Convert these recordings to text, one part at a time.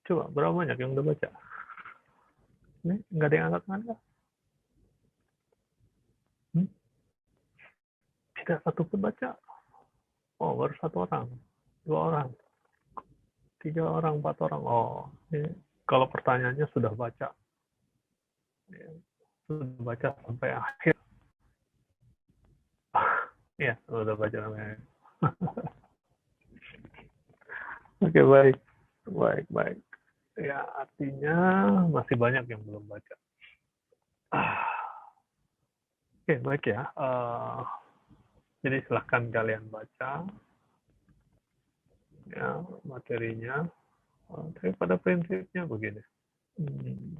Coba, berapa banyak yang udah baca? Ini nggak ada yang angkat tangan nggak? Tidak satu pun baca. Oh, baru satu orang, dua orang, tiga orang, empat orang. Oh, ini kalau pertanyaannya sudah baca, ya, sudah baca sampai akhir. Ya, sudah baca sampai akhir. Oke, baik, baik, baik. Ya, artinya masih banyak yang belum baca. Oke, baik ya. Jadi silahkan kalian baca ya materinya. Tapi pada prinsipnya begini. Hmm,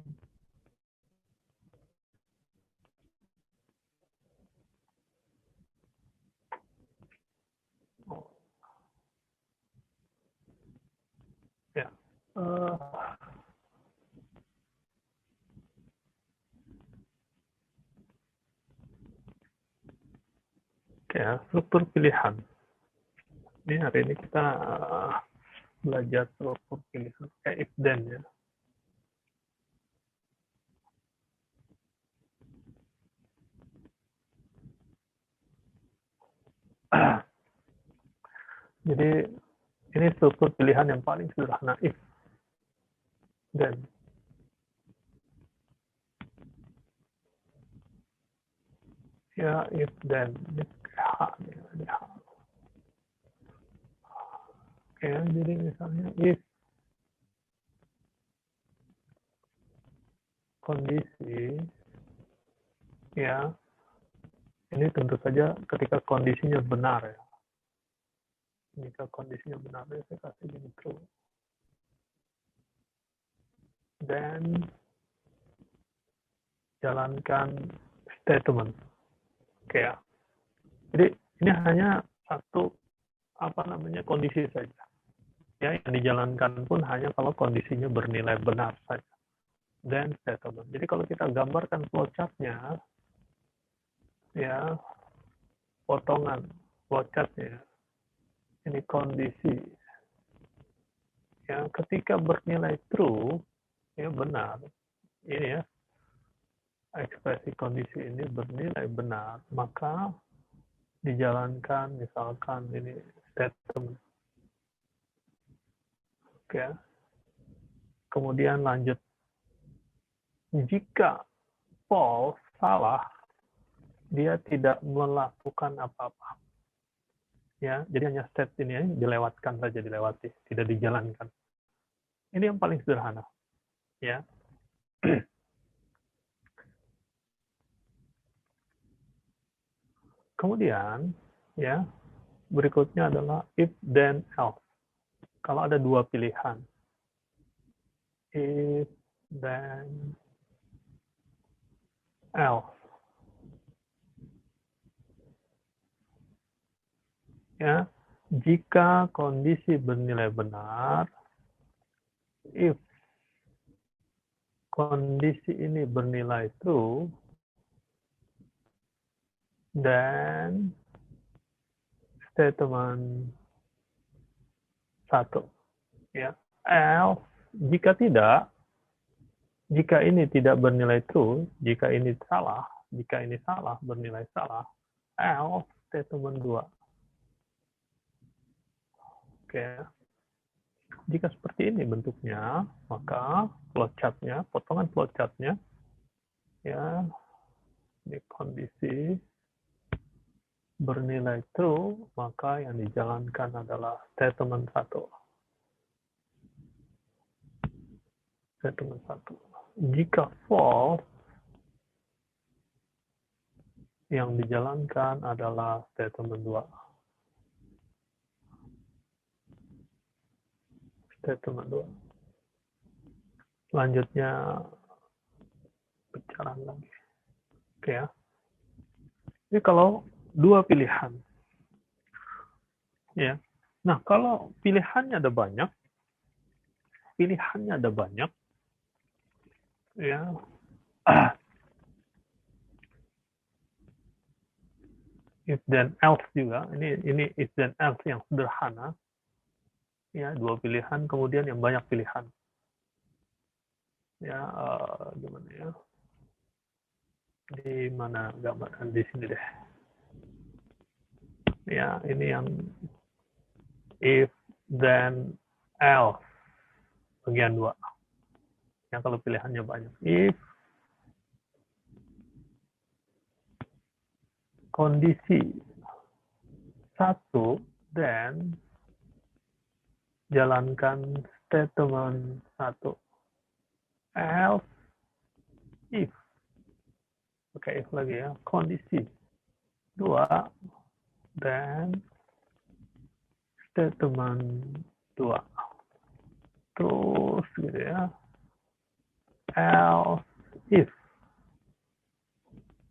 oh, ya. Uh, ya, struktur pilihan. Ini hari ini kita belajar struktur pilihan kayak if then ya. Jadi ini struktur pilihan yang paling sederhana if then. Ya if then ini H nih, ada H. Oke, jadi misalnya if kondisi ya ini tentu saja ketika kondisinya benar ya. Jika kondisinya benar ya saya kasih gini true. Dan jalankan statement. Oke ya. Jadi ini hanya satu kondisi saja. Ya, yang dijalankan pun hanya kalau kondisinya bernilai benar saja. Then statement. Jadi kalau kita gambarkan flowchartnya, ya potongan flowchartnya, ini kondisi. Ya, ketika bernilai true, ya benar. Ini ya, ekspresi kondisi ini bernilai benar, maka dijalankan misalkan ini statement. Oke. Kemudian lanjut. Jika false, salah, dia tidak melakukan apa-apa. Ya, jadi hanya state ini ya, dilewatkan saja, dilewati, tidak dijalankan. Ini yang paling sederhana, ya. Kemudian, ya, berikutnya adalah if then else. Kalau ada dua pilihan, if then else, ya, jika kondisi bernilai benar, if kondisi ini bernilai true, dan statement satu, ya, else jika tidak, jika ini tidak bernilai true, jika ini salah bernilai salah, else statement 2. Oke. Jika seperti ini bentuknya, maka flowchartnya, potongan flowchartnya, ya, di kondisi bernilai true, maka yang dijalankan adalah statement 1. Statement 1. Jika false, yang dijalankan adalah statement 2. Statement 2. Selanjutnya pecahan lagi. Oke ya. Ini kalau dua pilihan. Ya. Nah, kalau pilihannya ada banyak, ya. If then else juga. Ini if then else yang sederhana. Ya, dua pilihan kemudian yang banyak pilihan. Ya, gimana ya? Di mana gambaran di sini deh. Ya, ini yang if, then, else. Bagian 2. Ya, kalau pilihannya banyak. If kondisi 1, then jalankan statement 1. Else, if. Oke, if lagi ya. Kondisi 2, then statement 2. Terus gitu ya. Else, if.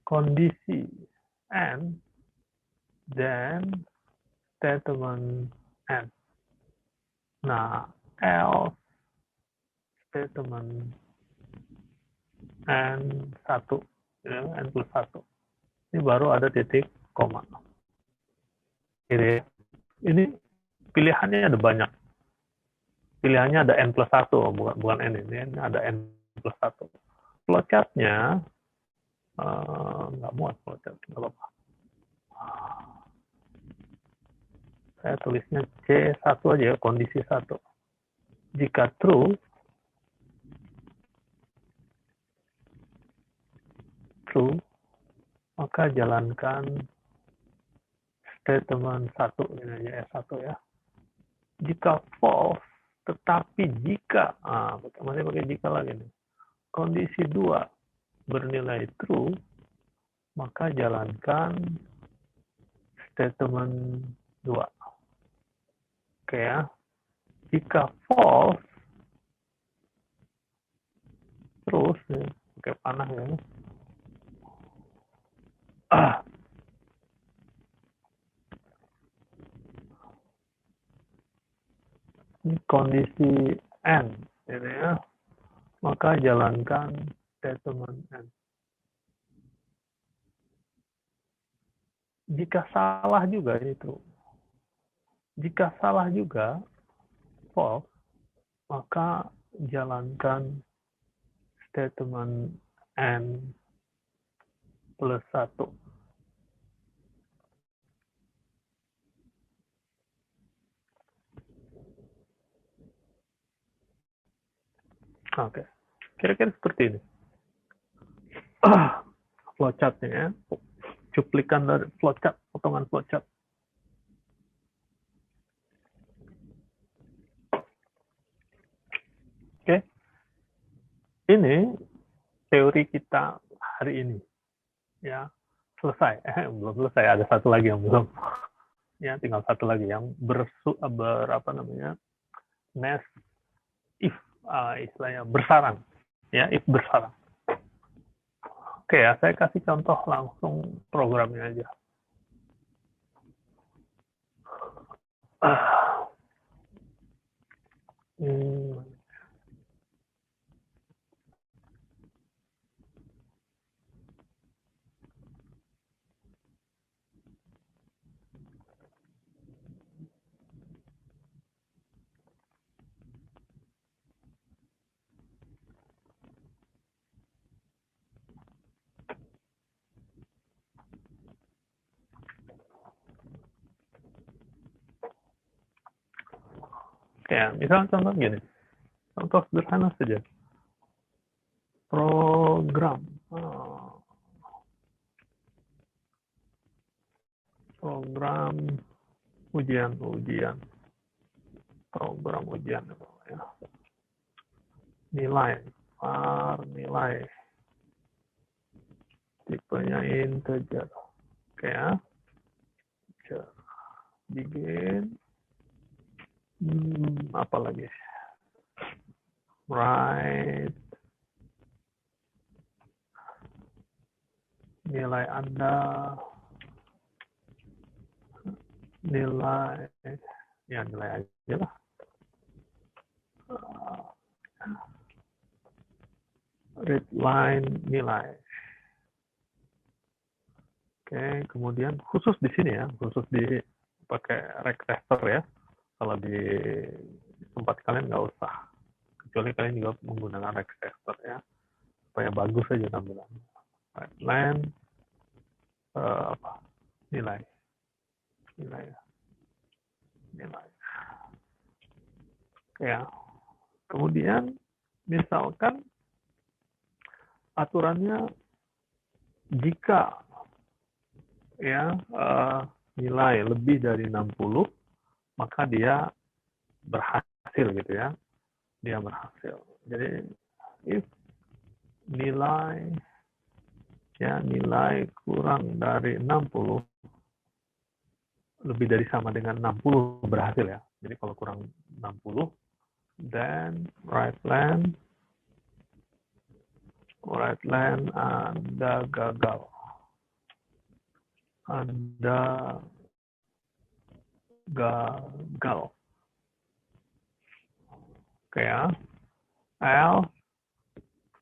Kondisi and, then statement and. Nah, else statement and 1, ya, n plus 1. Ini baru ada titik koma. Ini pilihannya ada banyak. Pilihannya ada n plus 1, bukan n ini ada n plus 1. Flowchartnya nggak muat flowchart, nggak apa-apa. Saya tulisnya C1 aja ya, kondisi 1. Jika true, maka jalankan statement 1, ini aja S1 ya. Jika false, tetapi jika, masih pakai jika lagi nih, kondisi 2 bernilai true, maka jalankan statement 2. Oke ya. Jika false, terus nih, pakai panah ya. Ini kondisi N, ini ya. Maka jalankan statement N. Jika salah juga ini true. Jika salah juga false, maka jalankan statement N plus 1. Oke, kira-kira seperti ini. Flowchartnya ya. Cuplikan dari flowchart, potongan flowchart. Oke, ini teori kita hari ini. Ya, selesai. Belum selesai, ada satu lagi yang belum. Ya, tinggal satu lagi yang nest if, istilahnya bersarang. Ya, if bersarang. Oke ya, saya kasih contoh langsung programnya aja. Kayak misalnya contoh gini, contoh sederhana saja. Program ujian program ujian ya. Nilai nilai tipenya integer. Oke ya. Begin apa lagi? Write nilai Anda, nilai aja lah. Read line nilai. Oke, kemudian khusus di sini ya, khusus di pakai rectester ya. Kalau di tempat kalian nggak usah. kecuali kalian juga menggunakan Regtexture ya, supaya bagus saja tampilannya. Right line, nilai ya. Kemudian misalkan aturannya jika ya nilai lebih dari 60 maka dia berhasil gitu ya, dia berhasil. Jadi if nilai kurang dari 60 lebih dari sama dengan 60 berhasil ya. Jadi kalau kurang 60 then right line Anda gagal. Oke ya. Else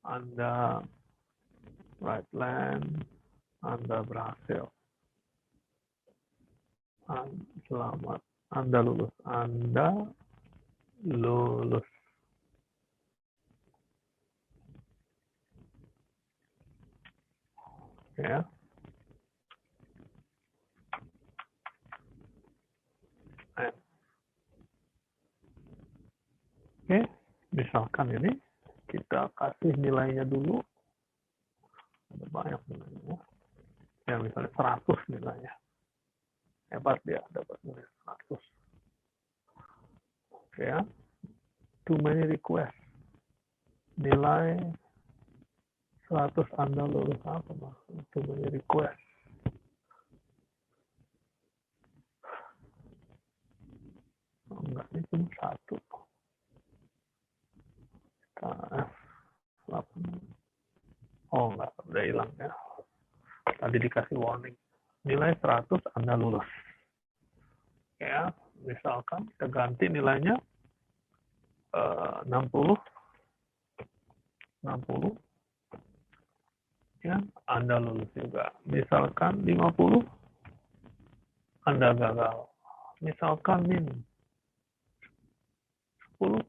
Anda right line Anda berhasil. Selamat, Anda lulus. Ya. Oke, misalkan ini kita kasih nilainya dulu. Ada banyak nilainya. Ya, misalnya 100 nilainya. Hebat dia dapat nilai 100. Oke ya. Too many request. Nilai 100 Anda lulus apa maksudnya? Too many request. Oh, enggak, ini cuma 1. Oh enggak, udah hilang ya. Tadi dikasih warning. Nilai 100 Anda lulus. Ya, misalkan kita ganti nilainya 60 ya, Anda lulus juga. Misalkan 50 Anda gagal. Misalkan min 10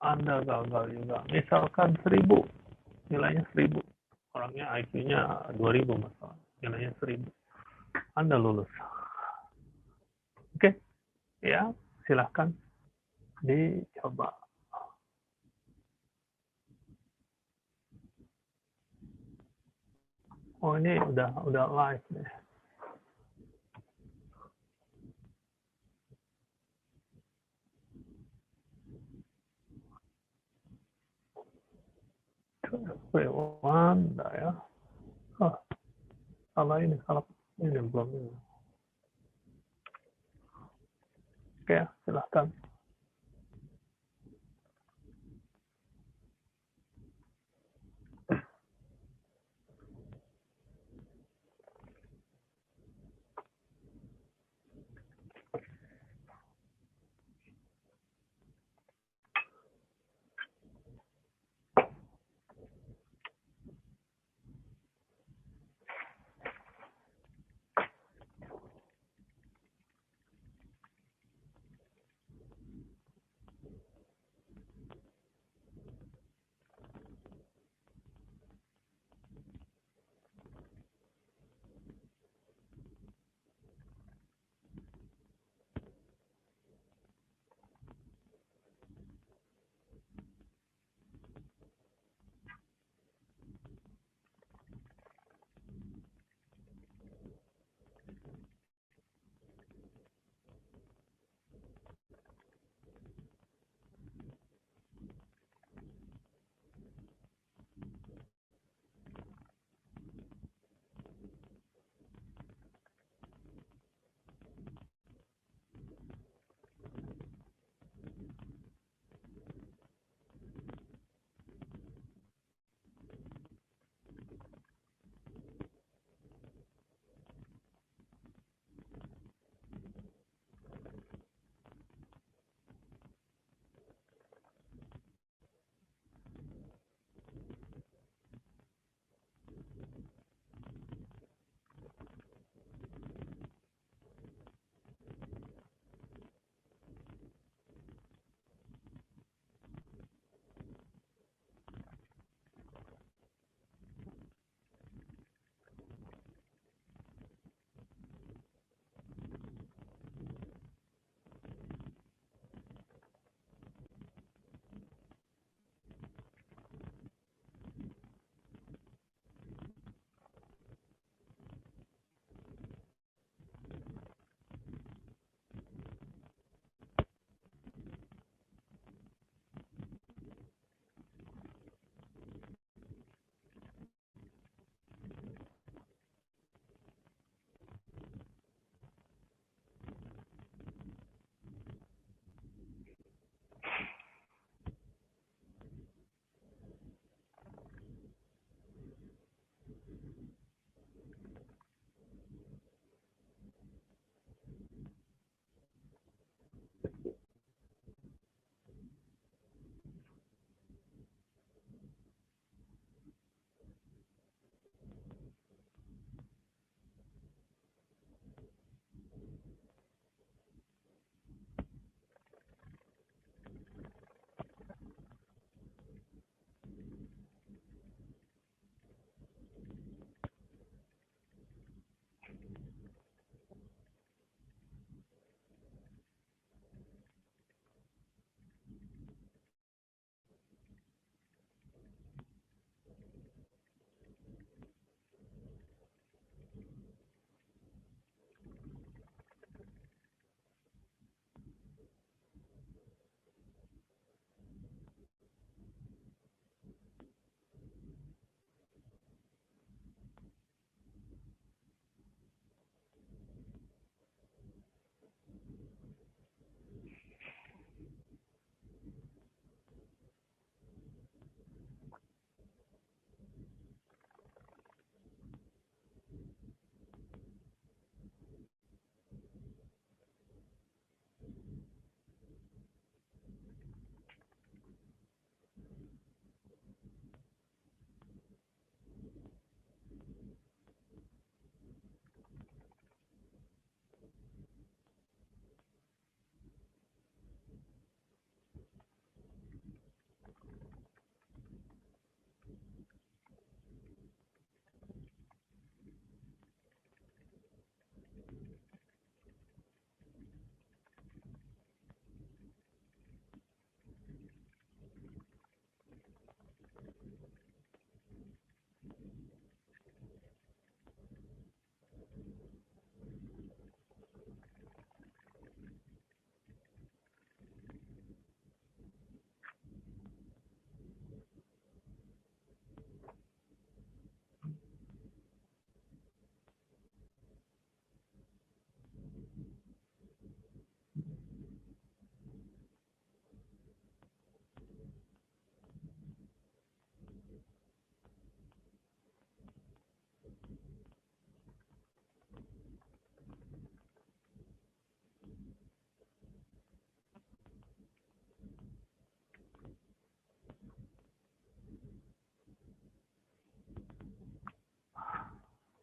Anda gagal juga. Misalkan 1000 nilainya 1000, orangnya IQ-nya 2000 masalah, nilainya 1000 Anda lulus. Oke ya, silahkan dicoba. Oh ini udah live nih. Wanda ya. Oh, salah ini belum ini. Oke, silahkan.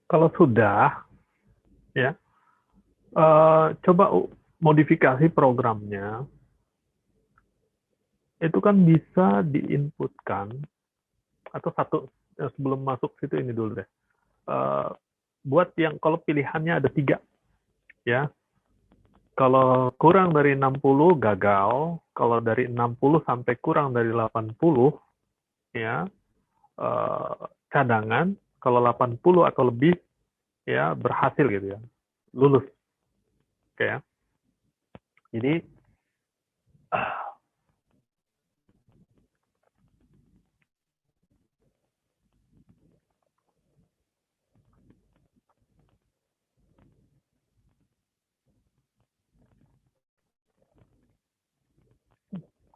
Kalau sudah, ya, coba modifikasi programnya. Itu kan bisa diinputkan, atau satu, sebelum masuk situ ini dulu deh. Buat yang kalau pilihannya ada 3, ya. Kalau kurang dari 60 gagal, kalau dari 60 sampai kurang dari 80, ya, cadangan, kalau 80 atau lebih, ya, berhasil gitu ya, lulus. Oke ya. Jadi,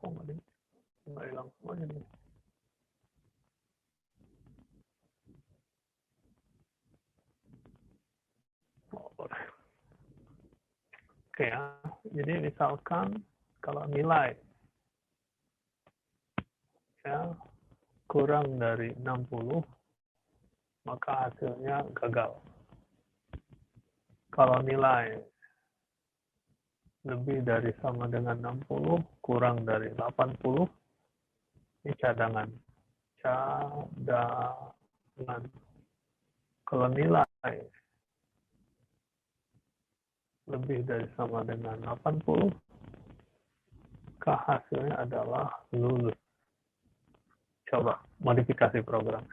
kok nggak hilang semuanya nih. Oke ya, jadi misalkan kalau nilai, ya, kurang dari 60, maka hasilnya gagal. Kalau nilai lebih dari sama dengan 60, kurang dari 80, ini cadangan. Cadangan. Kalau nilai lebih dari sama dengan 80, maka hasilnya adalah lulus. Coba modifikasi program.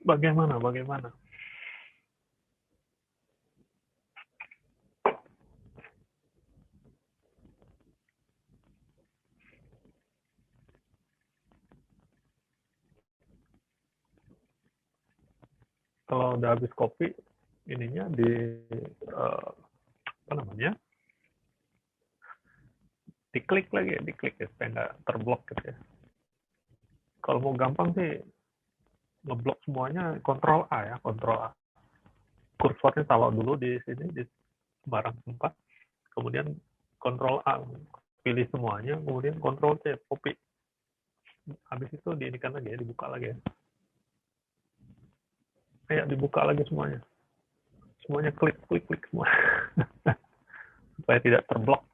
Bagaimana? Kalau udah habis kopi, ininya apa namanya? Diklik ya supaya nggak terblok gitu ya. Kalau mau gampang sih ngeblok semuanya, kontrol A ya, kontrol A. Kursornya taruh dulu di sini di sembarang tempat, kemudian kontrol A, pilih semuanya, kemudian kontrol C, copy. Habis itu diinikan lagi ya, dibuka lagi ya. Kayak dibuka lagi semuanya. Semuanya klik semua. Supaya tidak terblok.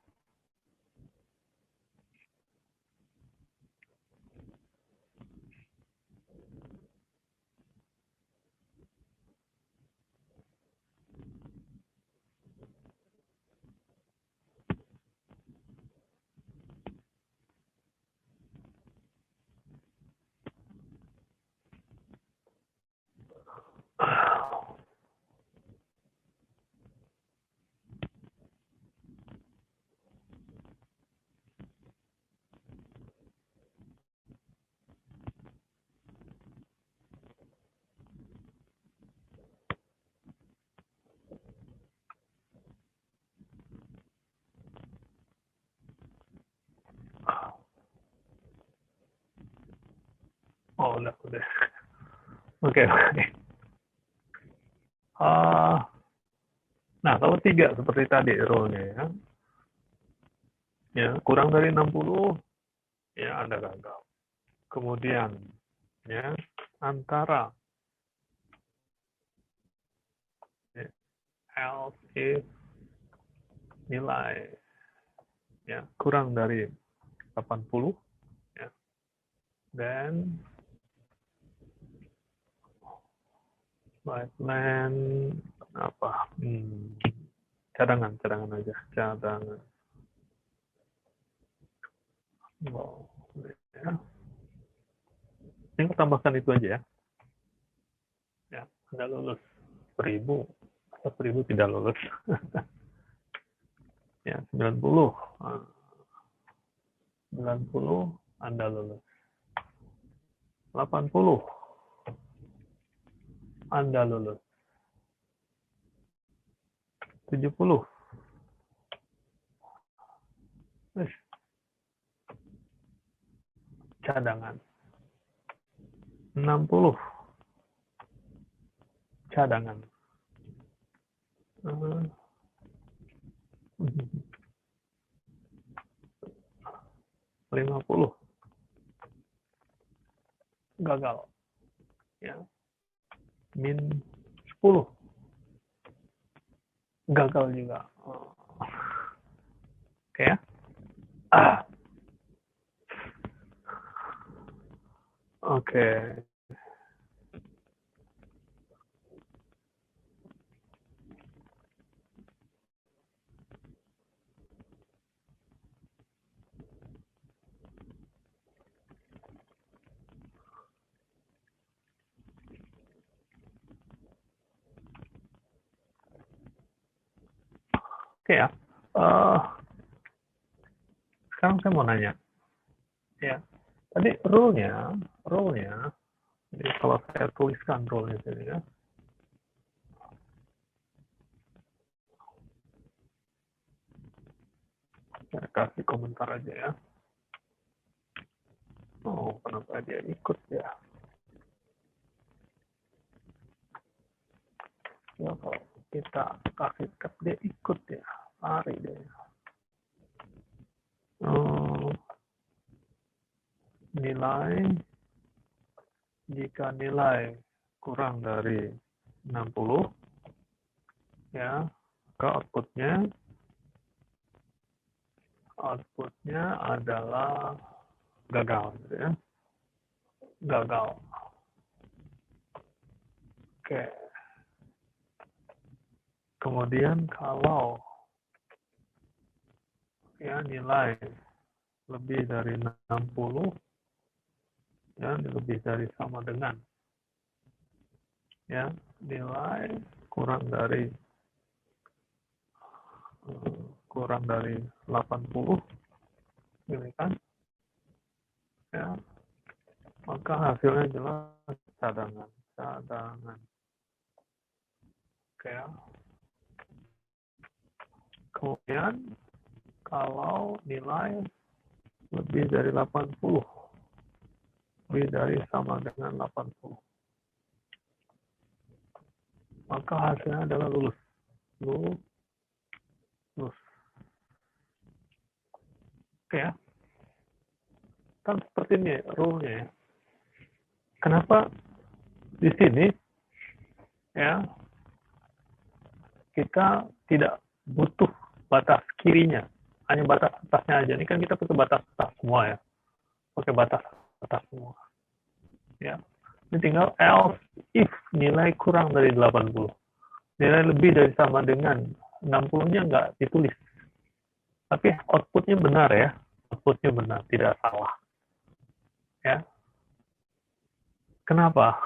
Oh, udah. Oke. Nah, kalau 3 seperti tadi rule-nya ya. Ya, kurang dari 60 ya Anda gagal. Kemudian ya, antara ya, else if nilai ya kurang dari 80 ya, dan plan apa? Cadangan aja, cadangan. Oh, ya. Ini tambahkan itu aja ya. Ya, Anda lulus 1000 atau 1000 tidak lulus. Ya, 90. 90 Anda lulus. 80 Anda lulus. 70 cadangan. 60 cadangan. 50 gagal. Ya. Min 10 gagal juga. Oke ya. Oke. Oke ya. Sekarang saya mau nanya. Ya. Tadi rule-nya, jadi kalau saya tuliskan rule-nya sini ya. Saya kasih komentar aja ya. Oh, kenapa dia ikut ya? Ya, kalau kita kasih tab dia ikut ya. Lari dia. Nilai, jika nilai kurang dari 60, ya, ke outputnya adalah gagal, gitu ya. Gagal. Oke. Kemudian kalau ya nilai lebih dari 60, ya, lebih dari sama dengan, ya, nilai kurang dari 80, ini kan, ya, maka hasilnya jelas cadangan. Oke, ya. Kemudian kalau nilai lebih dari 80, lebih dari sama dengan 80, maka hasilnya adalah lulus. Lulus. Oke, ya. Kan seperti ini rule-nya, ya. Kenapa di sini, ya, kita tidak butuh batas kirinya, hanya batas atasnya aja. Ini kan kita pakai batas atas semua, ya, pakai batas atas semua, ya. Ini tinggal else if nilai kurang dari 80, nilai lebih dari sama dengan 60-nya nggak ditulis, tapi outputnya benar, ya, outputnya benar, tidak salah, ya. Kenapa?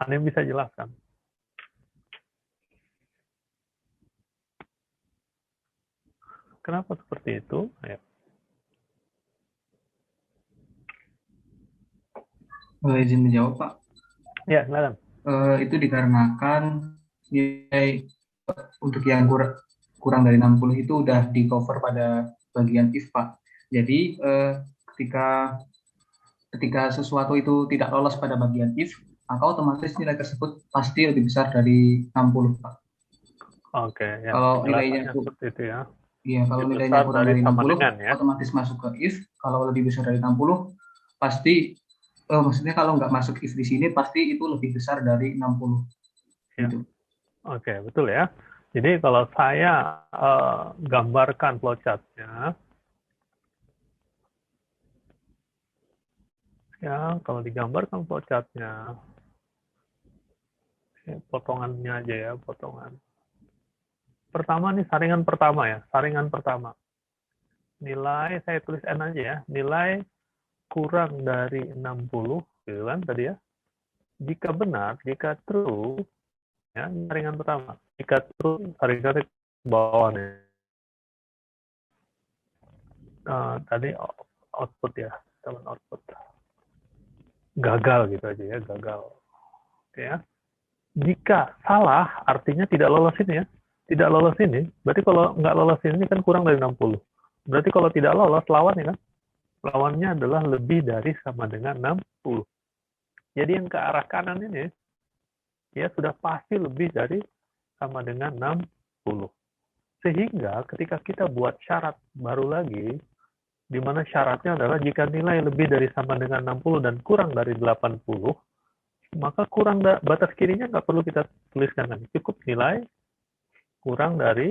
Anda bisa jelaskan? Kenapa seperti itu? Ya. Boleh izin menjawab, Pak? Ya, silakan. Itu dikarenakan nilai untuk yang kurang dari 60 itu udah di cover pada bagian if, Pak. Jadi ketika ketika sesuatu itu tidak lolos pada bagian if, maka otomatis nilai tersebut pasti lebih besar dari 60, Pak. Oke, ya, Kalau nilainya penjelasannya seperti itu, ya. Iya, kalau Lebih nilainya besar kurang dari dari sama 60, dengan, ya. otomatis masuk ke if. Kalau lebih besar dari 60, pasti, maksudnya kalau nggak masuk if di sini, pasti itu lebih besar dari 60. Ya. Gitu. Oke, betul, ya. Jadi kalau saya gambarkan flowchart-nya, ya, kalau digambarkan flowchart-nya, ya, potongannya aja, ya, potongan. Pertama nih, saringan pertama, ya, saringan pertama. Nilai, saya tulis N aja, ya, nilai kurang dari 60, gitu kan tadi, ya. Jika benar, jika true, ya, saringan pertama. Jika true, saringan ke bawah nih. Tadi output, ya, teman output. Gagal gitu aja, ya, gagal. Oke, ya. Jika salah, artinya tidak lolos ini, ya. Tidak lolos ini, berarti kalau nggak lolos ini kan kurang dari 60. Berarti kalau tidak lolos, lawannya kan? Lawannya adalah lebih dari sama dengan 60. Jadi yang ke arah kanan ini, ya, sudah pasti lebih dari sama dengan 60. Sehingga ketika kita buat syarat baru lagi, di mana syaratnya adalah jika nilai lebih dari sama dengan 60 dan kurang dari 80, maka kurang batas kirinya nggak perlu kita tuliskan lagi. Cukup nilai kurang dari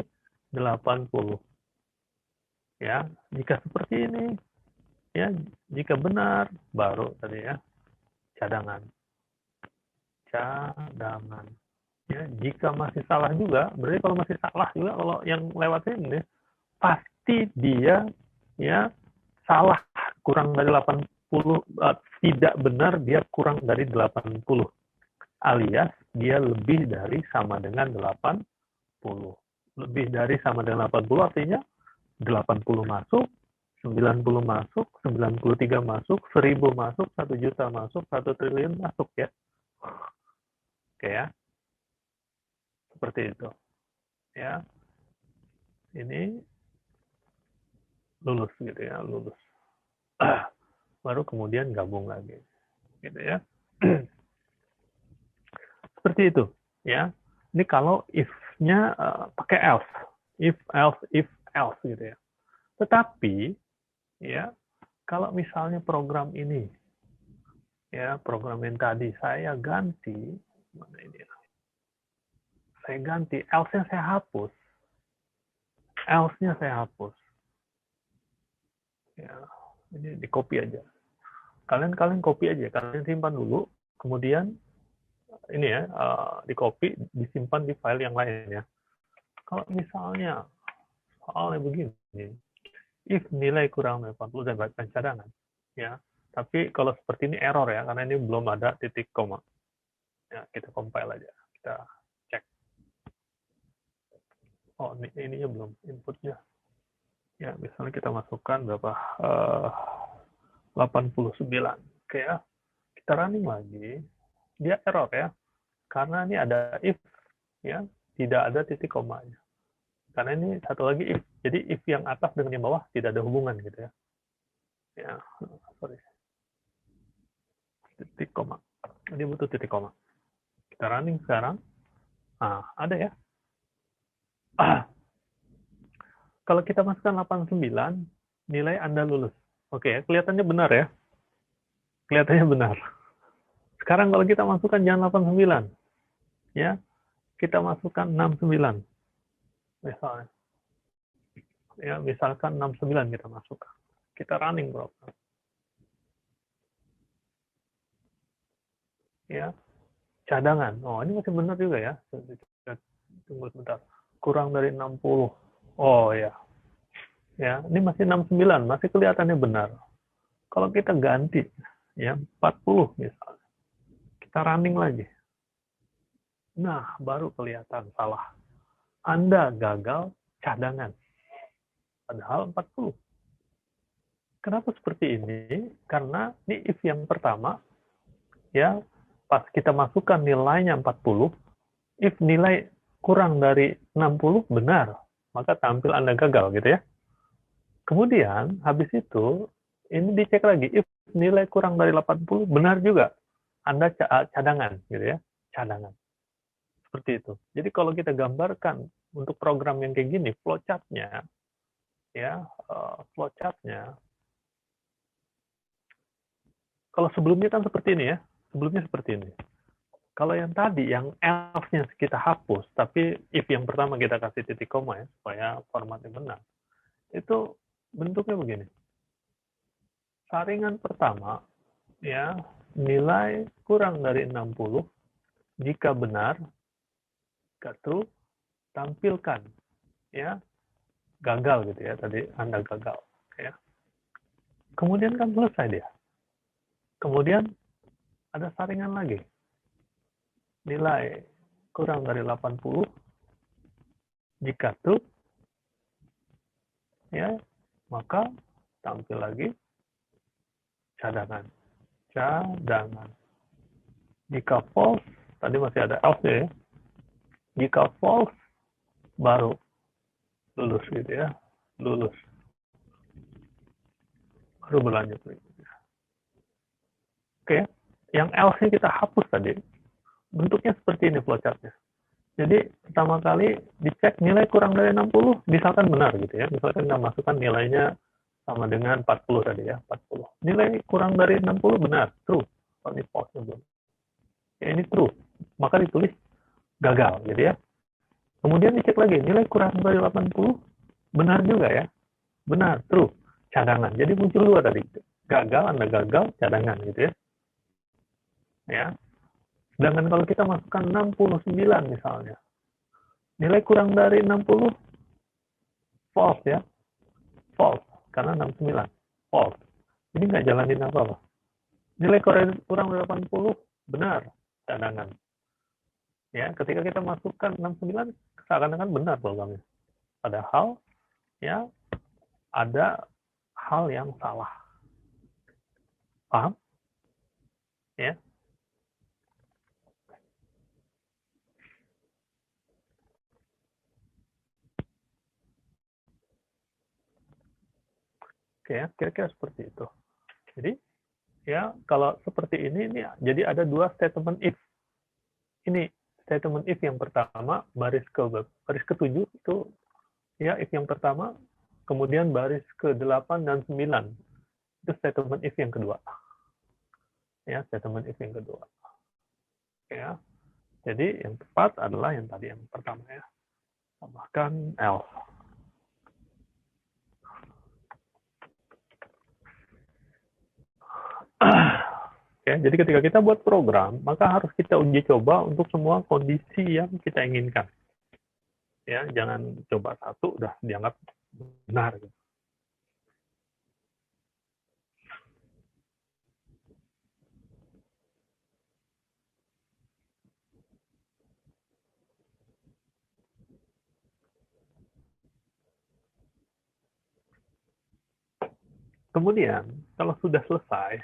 80. Ya, jika seperti ini, ya, jika benar, baru tadi, ya, cadangan. Cadangan. Ya, jika masih salah juga, berarti kalau masih salah juga, kalau yang lewat ini, pasti dia, ya, salah kurang dari 80, tidak benar dia kurang dari 80, alias dia lebih dari sama dengan 80. Lebih dari sama dengan 80 artinya 80 masuk, 90 masuk, 93 masuk, 1000 masuk, 1 juta masuk, 1 triliun masuk, ya. Oke, ya. Seperti itu. Ya. Ini lulus gitu, ya, lulus. Baru kemudian gabung lagi. Gitu, ya. Seperti itu, ya. Ini kalau if-nya pakai else. If else gitu, ya. Tetapi, ya, kalau misalnya program ini, ya, program yang tadi saya ganti, mana ini, ya? Saya ganti, else-nya saya hapus. Else-nya saya hapus. Ya, ini di copy aja. Kalian copy aja, kalian simpan dulu, kemudian ini, ya, di copy, disimpan di file yang lain, ya. Kalau misalnya soalnya begini, if nilai kurang dari 80 dan buatkan cadangan. Ya, tapi kalau seperti ini error ya, karena ini belum ada titik koma. Ya, kita compile aja. Kita cek. Oh, ininya belum, inputnya. Ya, misalnya kita masukkan berapa? 89. Oke ya. Kita running lagi. Dia error ya. Karena ini ada if. Ya, tidak ada titik komanya. Karena ini satu lagi if. Jadi if yang atas dengan yang bawah tidak ada hubungan gitu ya. Ya, sorry. Titik koma. Dia butuh titik koma. Kita running sekarang. Nah, ada ya. Kalau kita masukkan 89, nilai Anda lulus. Oke, kelihatannya benar ya. Kelihatannya benar. Sekarang kalau kita masukkan jangan 89. Ya, kita masukkan 69. Misalnya. Ya, misalkan 69 kita masukkan. Kita running program. Ya, cadangan. Oh, ini masih benar juga ya. Tunggu sebentar. Kurang dari 60. Oh ya. Ya, ini masih 69, masih kelihatannya benar. Kalau kita ganti ya 40 misalnya. Kita running lagi. Nah, baru kelihatan salah. Anda gagal cadangan. Padahal 40. Kenapa seperti ini? Karena ini if yang pertama, ya pas kita masukkan nilainya 40, if nilai kurang dari 60 benar, maka tampil Anda gagal gitu ya. Kemudian habis itu ini dicek lagi, if nilai kurang dari 80 benar juga, Anda cadangan gitu ya, cadangan. Seperti itu. Jadi kalau kita gambarkan untuk program yang kayak gini, flowchart-nya, ya, flowchart-nya, kalau sebelumnya kan seperti ini ya, sebelumnya seperti ini. Kalau yang tadi, yang else-nya kita hapus, tapi if yang pertama kita kasih titik koma ya, supaya formatnya benar. Itu bentuknya begini. Saringan pertama, ya, nilai kurang dari 60, jika benar, true, tampilkan, ya, gagal gitu ya, tadi Anda gagal. Ya. Kemudian kan selesai dia. Kemudian ada saringan lagi. Nilai kurang dari 80, jika true, ya, maka tampil lagi cadangan. Cadangan. Jika false, tadi masih ada else ya. Jika false, baru lulus gitu ya. Lulus. Baru berlanjut. Oke, yang else-nya kita hapus tadi. Bentuknya seperti ini flowchart-nya. Jadi pertama kali dicek nilai kurang dari 60, misalkan benar gitu ya. Misalkan kita masukkan nilainya sama dengan 40 tadi ya, 40. Nilai kurang dari 60 benar, true. Kalau ini false belum. Ya, ini true. Maka ditulis gagal gitu ya. Kemudian dicek lagi, nilai kurang dari 80 benar juga ya. Benar, true. Cadangan. Jadi muncul dua tadi. Gagal, Anda gagal, cadangan gitu ya. Ya. Sedangkan kalau kita masukkan 69 misalnya, nilai kurang dari 60, false ya, false, karena 69, false. Ini nggak jalanin apa-apa. Nilai kurang dari 80, benar, cadangan. Ya, ketika kita masukkan 69, seakan-akan benar programnya. Padahal, ya, ada hal yang salah. Paham? Ya. Oke, ya, kira-kira seperti itu. Jadi, ya, kalau seperti ini jadi ada dua statement if. Ini statement if yang pertama, baris ke-7 itu, ya, if yang pertama, kemudian baris ke-8 dan 9. Itu statement if yang kedua. Ya, statement if yang kedua. Ya. Jadi yang tepat adalah yang tadi yang pertama ya. Tambahkan else. Ya, jadi ketika kita buat program, maka harus kita uji coba untuk semua kondisi yang kita inginkan. Ya, jangan coba satu udah dianggap benar. Kemudian, kalau sudah selesai,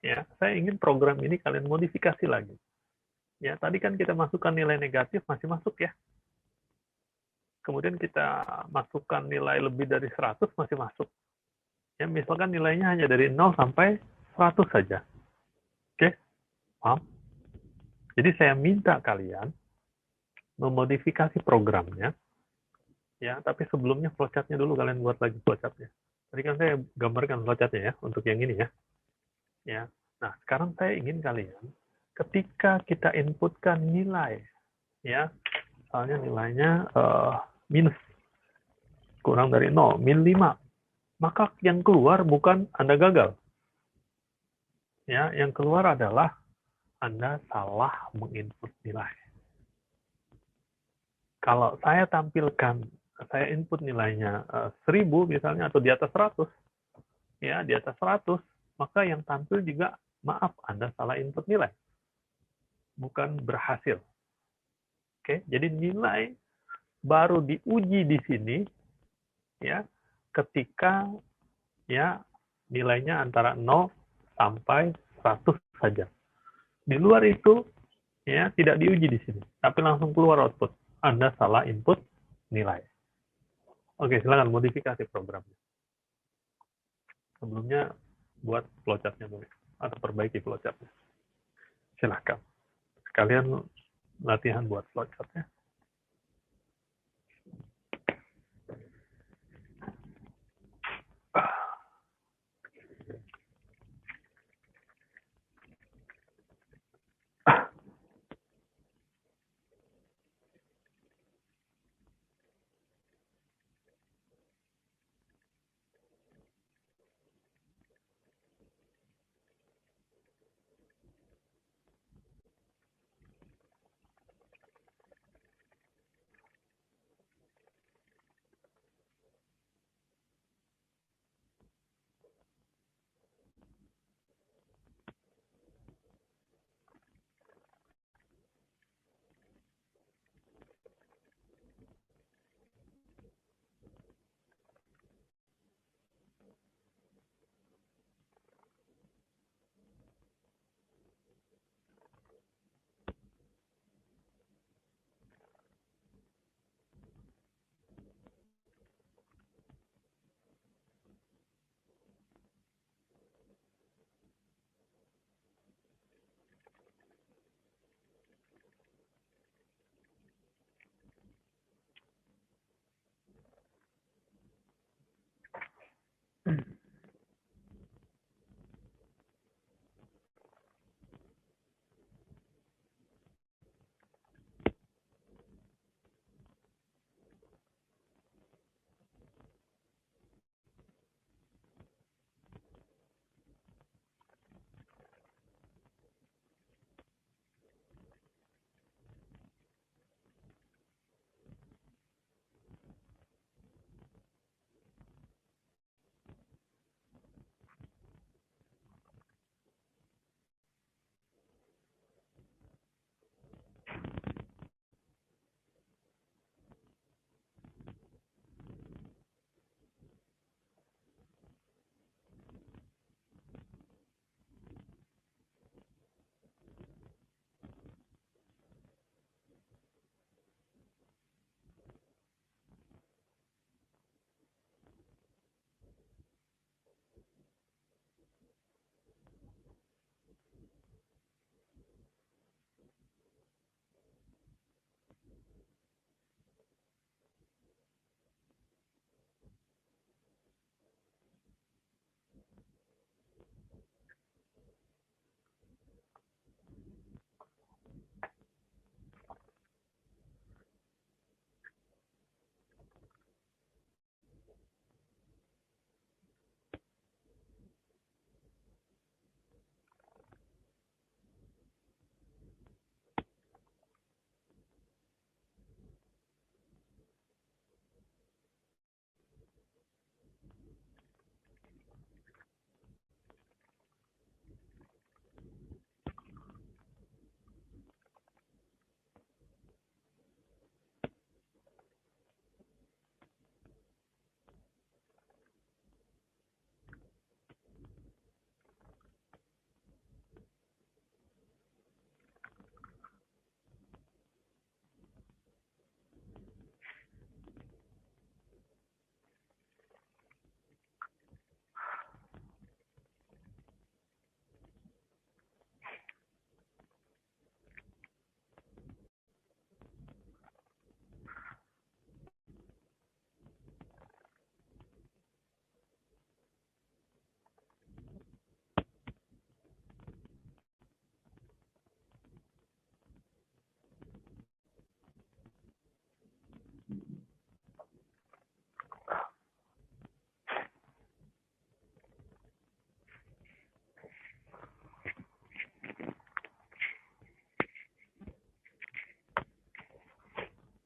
ya, saya ingin program ini kalian modifikasi lagi. Ya, tadi kan kita masukkan nilai negatif, masih masuk ya. Kemudian kita masukkan nilai lebih dari 100, masih masuk. Ya, misalkan nilainya hanya dari 0 sampai 100 saja. Oke, paham? Jadi saya minta kalian memodifikasi programnya, ya, tapi sebelumnya flowchart-nya dulu kalian buat lagi flowchart-nya. Tadi kan saya gambarkan flowchart-nya ya, untuk yang ini ya. Ya. Nah, sekarang saya ingin kalian, ketika kita inputkan nilai, ya, misalnya nilainya minus, kurang dari 0, min 5, maka yang keluar bukan Anda gagal. Ya, yang keluar adalah Anda salah menginput nilai. Kalau saya tampilkan, saya input nilainya 1000 misalnya, atau di atas 100, ya, di atas 100, maka yang tampil juga, maaf, Anda salah input nilai. Bukan berhasil. Oke, jadi nilai baru diuji di sini, ya, ketika, ya, nilainya antara 0 sampai 100 saja. Di luar itu, ya, tidak diuji di sini, tapi langsung keluar output. Anda salah input nilai. Oke, silakan modifikasi programnya. Sebelumnya buat flowchart-nya dulu, atau perbaiki flowchart-nya. Silakan. Sekalian latihan buat flowchart-nya.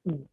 Hmm.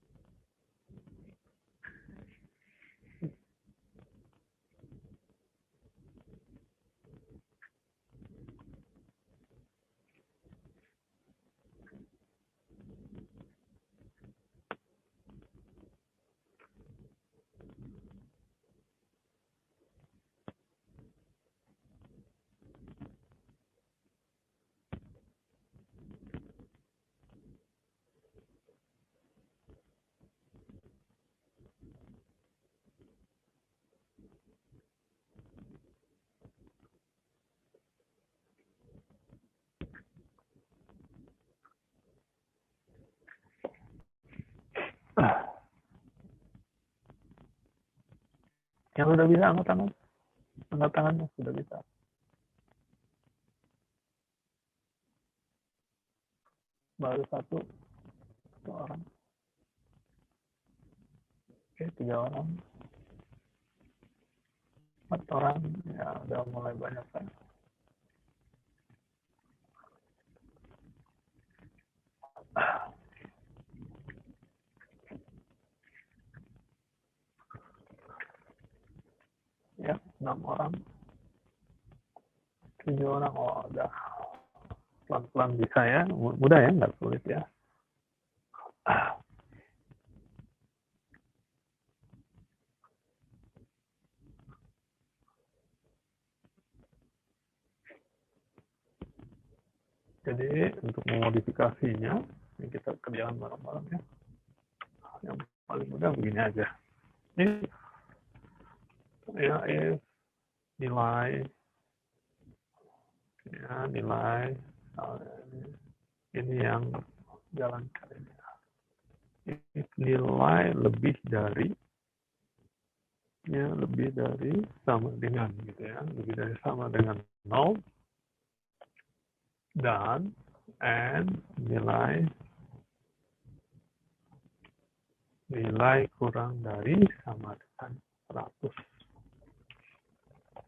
Yang sudah bisa angkat tangannya sudah bisa. Baru satu orang. Oke, 3 orang. 4 orang. Ya, udah mulai banyak kan. Ya, 6 orang. 7 orang. Oh, udah pelan-pelan bisa ya. Mudah ya, nggak sulit ya. Jadi untuk memodifikasinya, ini kita kerjakan bareng-bareng ya. Yang paling mudah begini aja. Ini ya nilai ya nilai ini yang jalankan ini. Ini nilai lebih dari sama dengan gitu ya, lebih dari sama dengan 0 dan nilai kurang dari sama dengan 100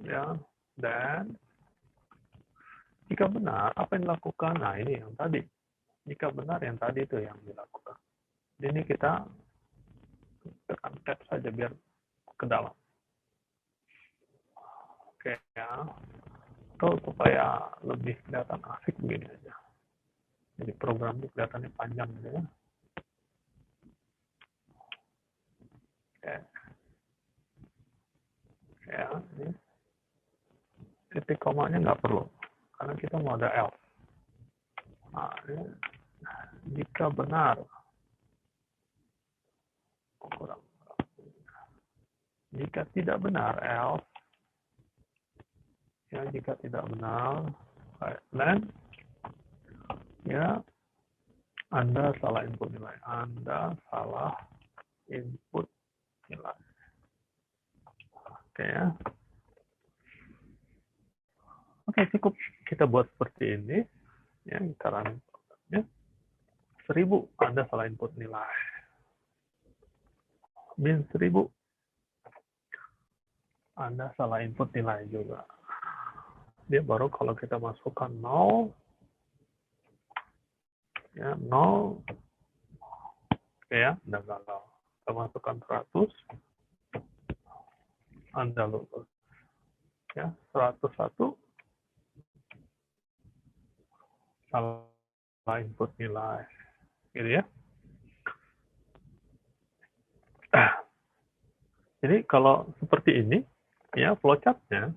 ya. Dan jika benar apa yang dilakukan, nah ini yang tadi, jika benar yang tadi itu yang dilakukan. Ini kita tekan tab saja biar ke dalam. Oke ya, atau supaya lebih kelihatan asik begini aja. Jadi program ini kelihatannya panjang gitu ya. Oke. Ya, ini titik komanya nggak perlu karena kita mau ada else. Nah, ini, jika benar jika tidak benar else ya, jika tidak benar then ya Anda salah input nilai. Oke ya. Oke, cukup kita buat seperti ini ya, kita run ya. 1000 Anda salah input nilai. Min 1000 Anda salah input nilai juga. Dia baru kalau kita masukkan 0 ya, 0 oke ya, Anda gagal. Kita masukkan 100 Anda lulus ya. 101 salah input nilai gitu ya. Jadi kalau seperti ini ya flowchartnya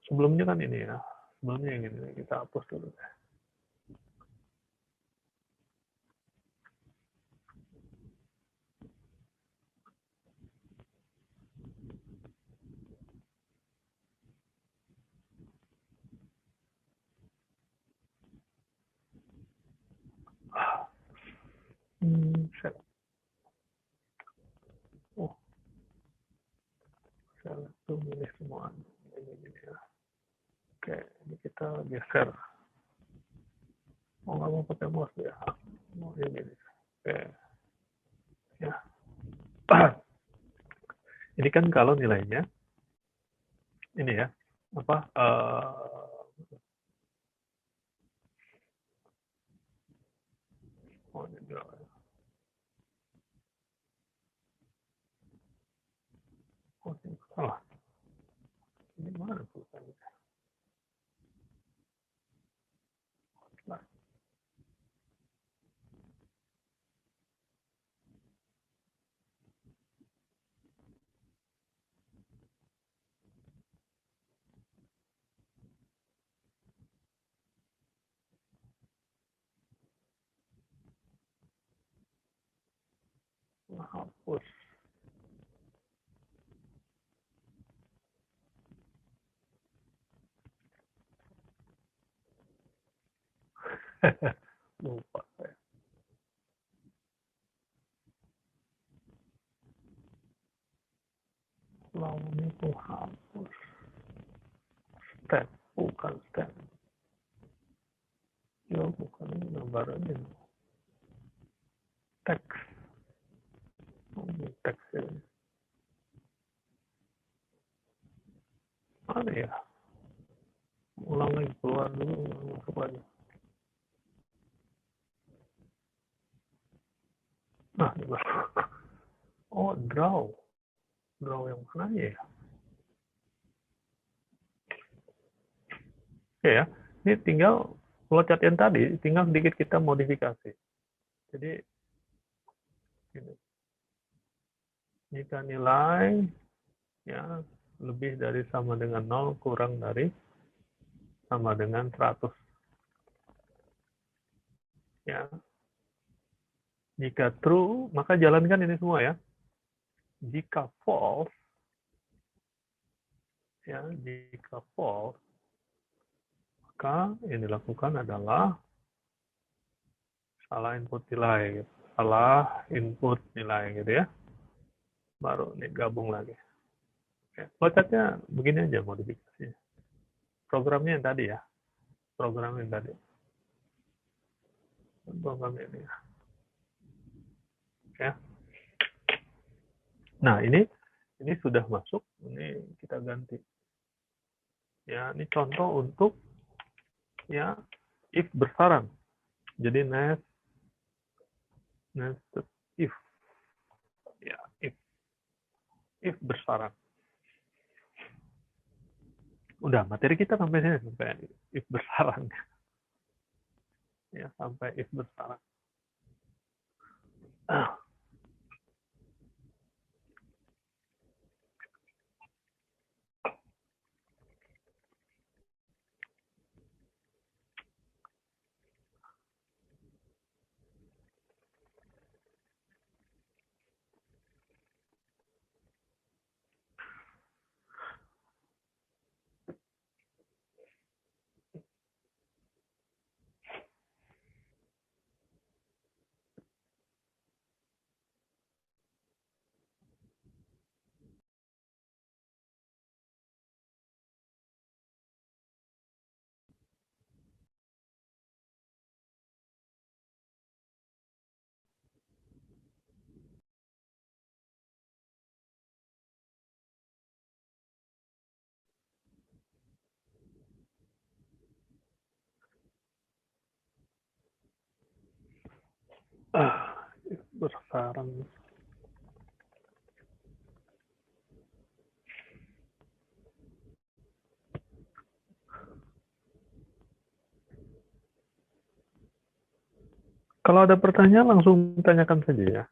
sebelumnya kan ini ya, sebelumnya yang ini kita hapus dulu deh. Share. Share itu milih semua ini ya. Oke, ini kita geser. Nggak mau pakai mouse ya, mau ini. Oke, ya. Ini kan kalau nilainya ini ya, apa Oh, ini salah. Ini mana tulisannya? Nah, hapus. Lupa saya. Lawan itu hapus. Step, bukan step. Ya, bukan ini gambarannya. Teks. Oh, ini teks ini. Mana ya? Ulang lagi, keluar dulu, masuk lagi. Nah, ini baru. Oh, draw. Draw yang mana ya? Oke ya, ini tinggal flowchart yang tadi, tinggal sedikit kita modifikasi. Jadi, ini. Jika nilai ya lebih dari sama dengan 0 kurang dari sama dengan 100. Ya. Jika true, maka jalankan ini semua ya. Jika false, ya, jika false, maka yang dilakukan adalah salah input nilai, salah input nilai gitu ya. Baru nih gabung lagi. Flowchartnya begini aja modifikasinya. Programnya yang tadi ya. Program yang tadi. Program ini ya. Ya. Nah, ini sudah masuk, ini kita ganti. Ya, ini contoh untuk ya if bersarang. Jadi nested if. Ya, if bersarang. Udah, materi kita sampai sini, sampai if bersarang. Ya, sampai if bersarang. If bersarang. Kalau ada pertanyaan langsung tanyakan saja ya.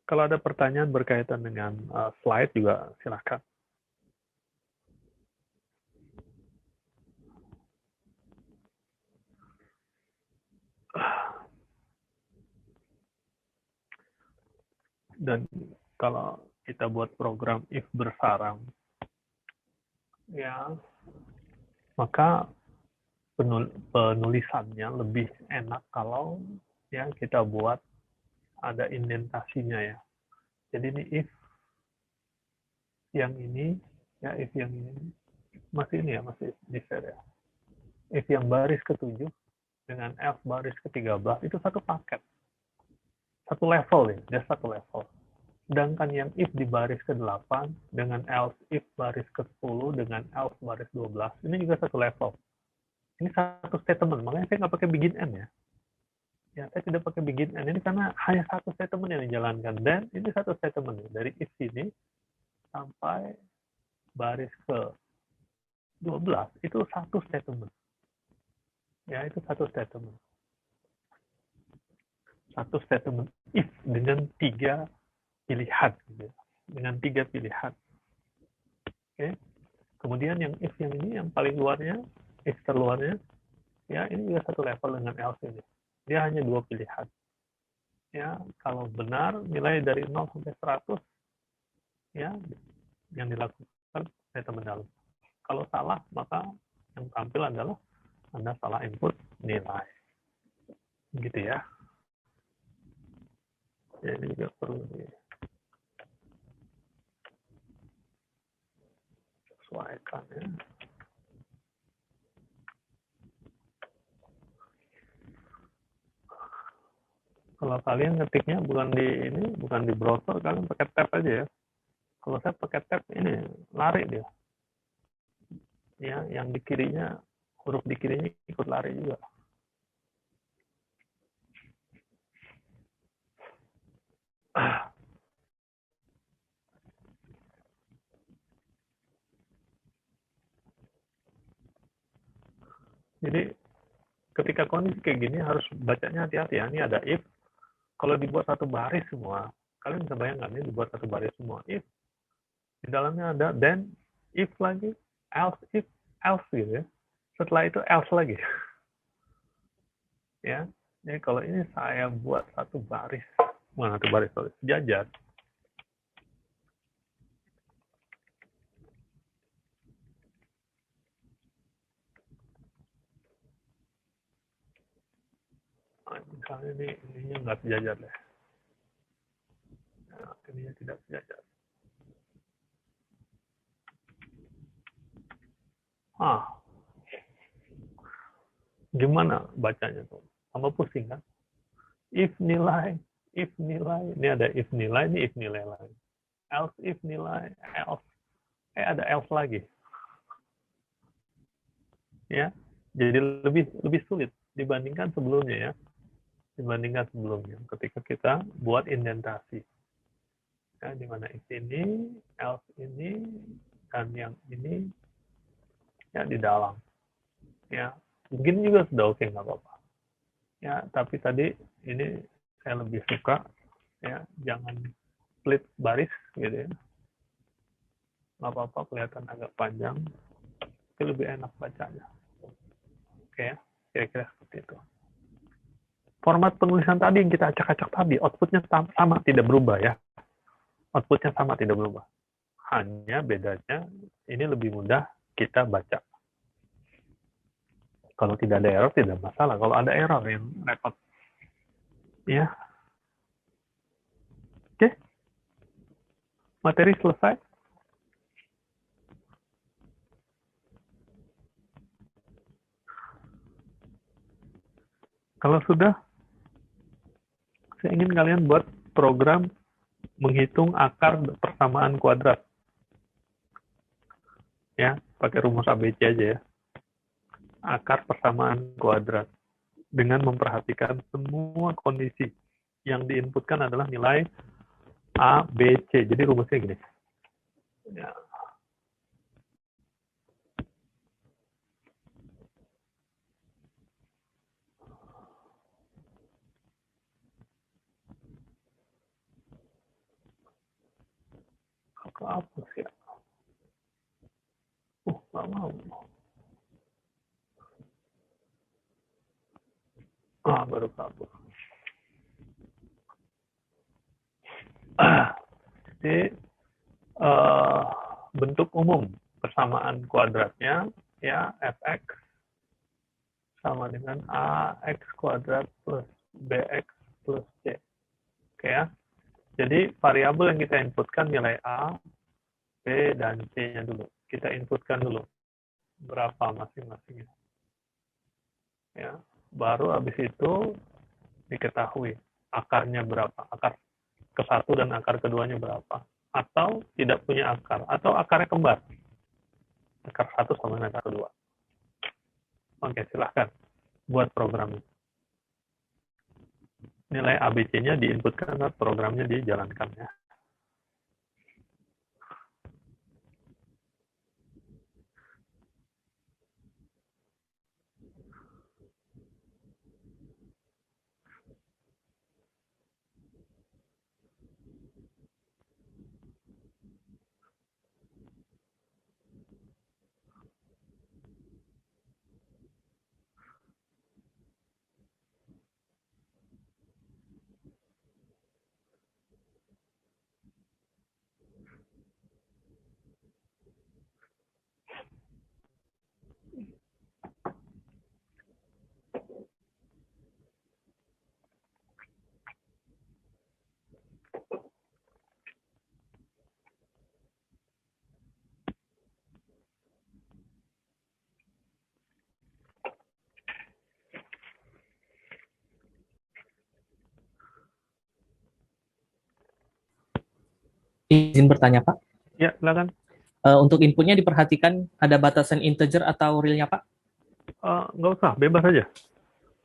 Kalau ada pertanyaan berkaitan dengan slide juga silakan. Dan kalau kita buat program if bersarang, ya, maka penulisannya lebih enak kalau ya kita buat ada indentasinya ya. Jadi ini if yang ini ya, if yang ini masih ini ya, masih differ ya. If yang baris ke-7 dengan else baris ke-13 itu satu paket. Satu level ya, dia satu level. Sedangkan yang if di baris ke-8 dengan else if baris ke-10 dengan else baris 12, ini juga satu level. Ini satu statement, makanya saya nggak pakai begin end ya. Ya, saya tidak pakai begin and ini karena hanya satu statement yang dijalankan. Dan ini satu statement dari if sini sampai baris ke 12 itu satu statement. Ya, itu satu statement. Satu statement if dengan 3 pilihan. Gitu. Dengan 3 pilihan. Oke. Kemudian yang if yang ini, yang paling luarnya, if terluarnya, ya ini juga satu level dengan else ini. Dia hanya 2 pilihan. Ya, kalau benar nilai dari 0 sampai 100 ya yang dilakukan statement dalam. Kalau salah maka yang tampil adalah Anda salah input nilai. Gitu ya. Ya ini juga perlu disesuaikan ya. Kalau kalian ngetiknya bukan di browser, kalian pakai tab aja ya. Kalau saya pakai tab ini lari dia. Ya, yang di kirinya huruf di kirinya ikut lari juga. Jadi ketika kondisi kayak gini harus bacanya hati-hati ya. Ini ada if. Kalau dibuat satu baris semua, kalian bisa bayangkan ini dibuat satu baris semua. If di dalamnya ada then, if lagi, else, if, else gitu ya. Setelah itu else lagi. Ya. Jadi kalau ini saya buat satu baris, satu baris, sejajar. Nah, misalnya ininya nggak sejajar deh. Nah, ininya tidak sejajar. Gimana bacanya tuh? Tambah pusing kan? If nilai, ini ada if nilai, ini if nilai lagi. Else if nilai, else. Ada else lagi. Ya, jadi lebih sulit dibandingkan sebelumnya ya. Dibandingkan sebelumnya ketika kita buat indentasi. Ya, di mana if ini, else ini, dan yang ini ya di dalam. Ya, mungkin juga sudah oke, nggak apa-apa. Ya, tapi tadi ini saya lebih suka ya jangan split baris gitu ya. Nggak apa-apa kelihatan agak panjang, tapi lebih enak bacanya. Oke ya, kira-kira seperti itu. Format penulisan tadi yang kita acak-acak tadi, outputnya sama, tidak berubah ya. Outputnya sama, tidak berubah. Hanya bedanya ini lebih mudah kita baca. Kalau tidak ada error, tidak masalah. Kalau ada error yang repot. Ya. Oke. Materi selesai. Kalau sudah, saya ingin kalian buat program menghitung akar persamaan kuadrat. Ya, pakai rumus ABC aja ya. Akar persamaan kuadrat. Dengan memperhatikan semua kondisi yang diinputkan adalah nilai A, B, C. Jadi rumusnya gini. Ya. Hapus ya. Nggak mau. Baru kabur. Jadi bentuk umum persamaan kuadratnya ya fx sama dengan ax kuadrat plus bx plus c. Oke ya. Jadi variabel yang kita inputkan nilai a, b, dan c-nya dulu. Kita inputkan dulu berapa masing-masingnya. Ya. Baru habis itu diketahui akarnya berapa, akar ke-1 dan akar keduanya berapa. Atau tidak punya akar, atau akarnya kembar. Akar 1 sama dengan akar 2. Oke, silahkan buat programnya. nilai ABC-nya diinputkan saat programnya dijalankan ya. Izin bertanya, Pak. Ya, silakan. Untuk inputnya diperhatikan ada batasan integer atau real-nya, Pak? Nggak usah, bebas aja.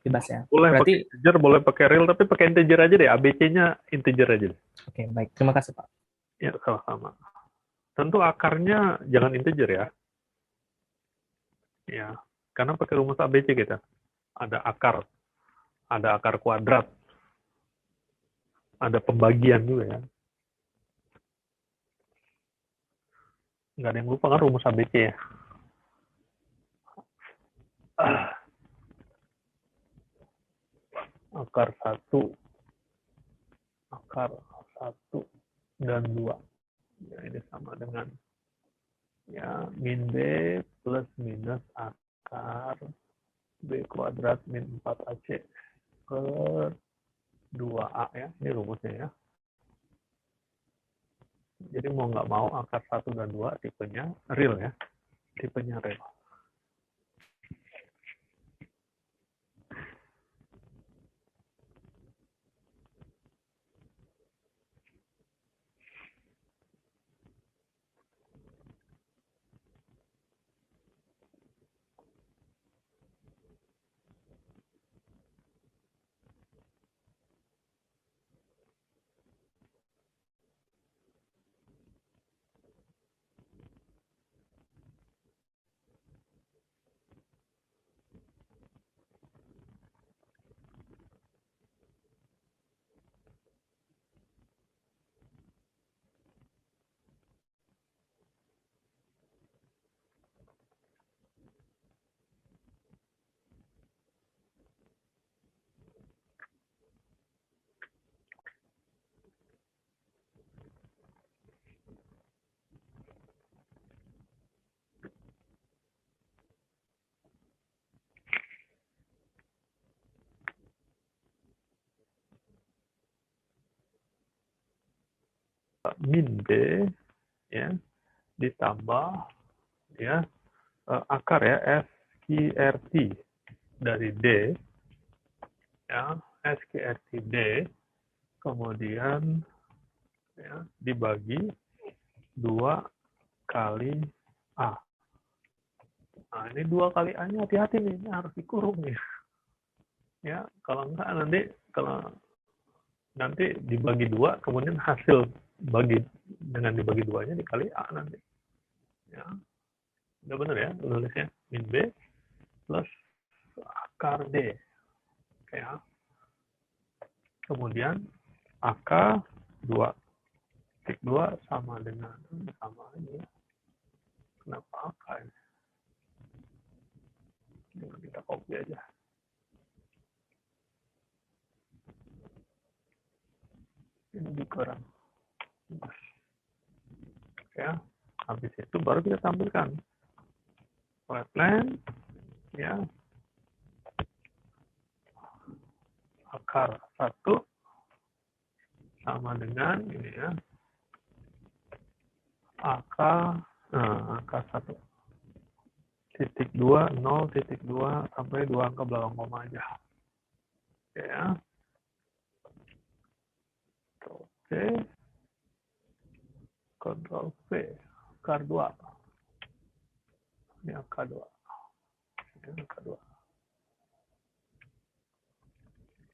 Bebas ya. Boleh Berarti pakai integer, boleh pakai real, tapi pakai integer aja deh. ABC-nya integer aja deh. oke, baik. Terima kasih, Pak. Ya, sama-sama. Tentu akarnya jangan integer ya. Ya, karena pakai rumus ABC kita. Ada akar kuadrat, ada pembagian juga ya. Nggak ada yang lupa kan rumus ABC ya. Akar 1, dan 2. Ya, ini sama dengan ya min B plus minus akar B kuadrat min 4AC per 2A ya. Ini rumusnya ya. Jadi mau nggak mau akar 1 dan 2 tipenya real ya. Tipenya real. Min B ya ditambah ya akar ya SQRT dari D ya SQRT D kemudian ya dibagi 2 kali A. Nah, ini 2 kali A-nya hati-hati nih, ini harus dikurung nih. Ya, kalau enggak nanti dibagi 2 kemudian hasil dengan dibagi 2-nya dikali A nanti. Ya. Udah benar ya nulisnya min B plus akar D. Ya. Kemudian AK 2 titik 2 sama dengan sama ini. Kenapa AK ini? Dengan kita copy aja. Ini dikurang. Ya. Habis itu baru kita tampilkan flatland ya akar 1 sama dengan ini ya angka 1 titik 2 0 titik 2 sampai 2 angka belakang koma aja ya. Oke, Ctrl V akar 2 ini angka 2 ini angka 2